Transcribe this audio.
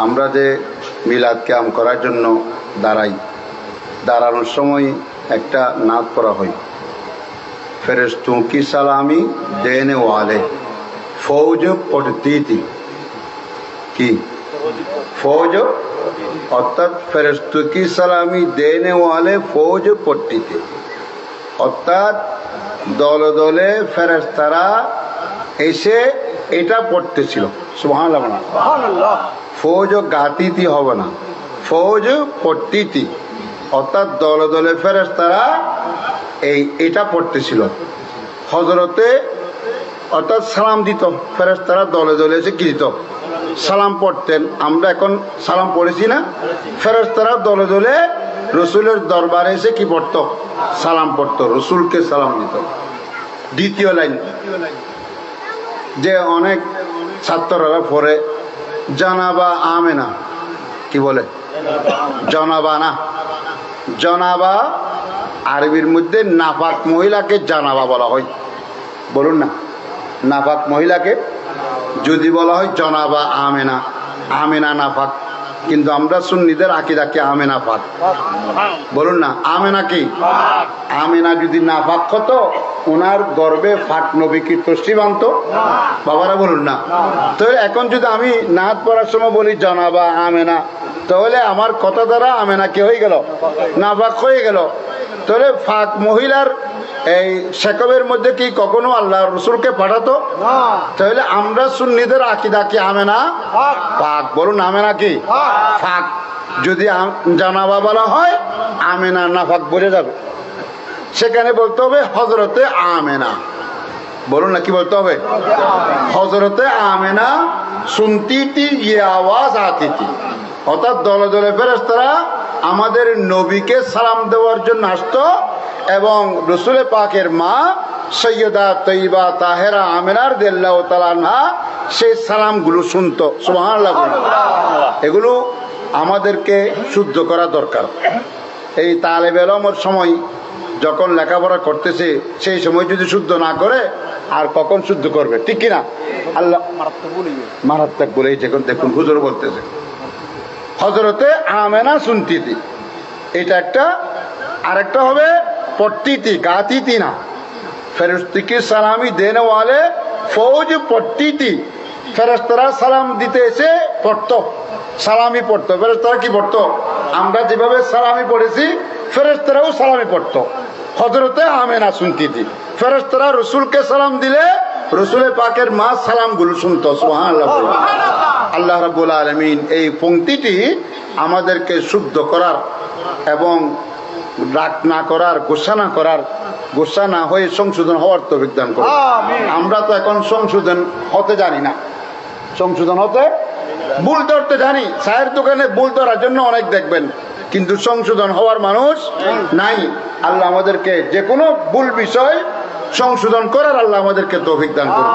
আমরা যে মিলাদ কিয়াম করার জন্য দাঁড়াই, দাঁড়ানোর সময় একটা নাত পড়া হয়, ফেরেশতों की सलामी देने वाले फौज पढ़ती थी কি फौज অর্থাৎ ফেরেশতों की सलामी देने वाले फौज पढ़ती थी, অর্থাৎ দলে দলে ফেরেশতারা এসে এটা পড়তেছিল। সুবহানাল্লাহ। ফৌজ গাতিতি হবে না, ফৌজ পড়তিতি, অর্থাৎ দলে দলে ফেরেশতারা এটা পড়তেছিল। হযরতে অর্থাৎ সালাম দিত, ফেরেশতারা দলে দলে এসে কি দিত? সালাম পড়তেন। আমরা এখন সালাম পড়েছি না, ফেরেশতারা দলে দলে রসুলের দরবারে এসে কি পড়তো? সালাম পড়তো, রসুলকে সালাম দিত। দ্বিতীয় লাইন যে অনেক ছাত্ররা পড়ে জানাবা আমেনা, কি বলে? জনাবা না, জনাবা আরবির মধ্যে নাফাক মহিলাকে জানাবা বলা হয়। বলুন না, নাফাক মহিলাকে যদি বলা হয় জনাবা আমেনা, আমেনা নাফাক, কিন্তু আমরা সুন্নিদের আকীদাকে আমেনা পাক। বলুন না, আমেনা কি? আমেনা যদি নাফাক হতো, ওনার গর্বে ফাক নবী কি তসলিম আনতো? বাবারা বলুন না। তাহলে এখন যদি আমি নাত পড়ার সময় বলি জনাবা আমেনা, তাহলে আমার কথা দ্বারা আমেনা কি হয়ে গেল? নাফাক হয়ে গেল। তাহলে ফাক মহিলার এই শেকবের মধ্যে কি কখনো আল্লাহ রসুলকে পাঠাতো? তাহলে আমরা সুন্নিদের আকীদা কি আমেনা পাক। বলুন আমেনা কি? ফাক। যদি জানাবা বলা হয়, আমেনা নাফাক বলে যাবে, সেখানে বলতে হবে হযরতে আমেনা। বলুন না, কি বলতে হবে? হযরতে আমেনা শুনতি থি, ইয়ে আওয়াজ আতি থি, অর্থাৎ দলে দলে ফেরেশতারা আমাদের নবীকে সালাম দেওয়ার জন্য আসতো এবং রসুল পাকের মা সৈয়দা তৈবা তাহেরা আমেনার রাদিয়াল্লাহু তাআলা আনহা সেই সালামগুলো শুনতো। সুবহানাল্লাহ। এগুলো আমাদেরকে শুদ্ধ করা দরকার। এই তালেবে ইলমের সময় যখন লেখাপড়া করতেছে, সেই সময় যদি শুদ্ধ না করে আর কখন শুদ্ধ করবে? ঠিক কিনা? আল্লাহ মারাত্মক বলেছে। এখন দেখুন হুজুর বলতেছে হযরতে আমেনা শুনতিতি, এটা একটা। আরেকটা হবে পড়তিতি, গাতিতি না। ফেরেশতা কি সালামি দেনে ওয়ালে ফৌজ পড়তিতি, ফেরেশতারা সালাম দিতে এসে পড়তো, সালামি পড়তো। ফেরেশতারা কি পড়তো? আমরা যেভাবে সালামি পড়েছি, ফেরেশতারাও সালামি পড়তো। হযরতে আমেনা শুনতিতি, ফেরেশতারা রসুলকে সালাম দিলে রসুলের পাকের মা সালামগুলো শুনতো। সুবহানাল্লাহ। আল্লাহ রাব্বুল আলামিন এই পংক্তিটি আমাদেরকে শুদ্ধ করার এবং রাগ না করার, গোসা না করার, গোসা না হয়ে সংশোধন হওয়ার তৌফিক দান করুন। আমরা তো এখন সংশোধন হতে জানি না, সংশোধন হতে ভুল ধরতে জানি। চায়ের দোকানে ভুল ধরার জন্য অনেক দেখবেন, কিন্তু সংশোধন হওয়ার মানুষ নাই। আল্লাহ আমাদেরকে যে কোনো ভুল বিষয় সংশোধন করার আল্লাহ আমাদেরকে তৌফিক দান করুন।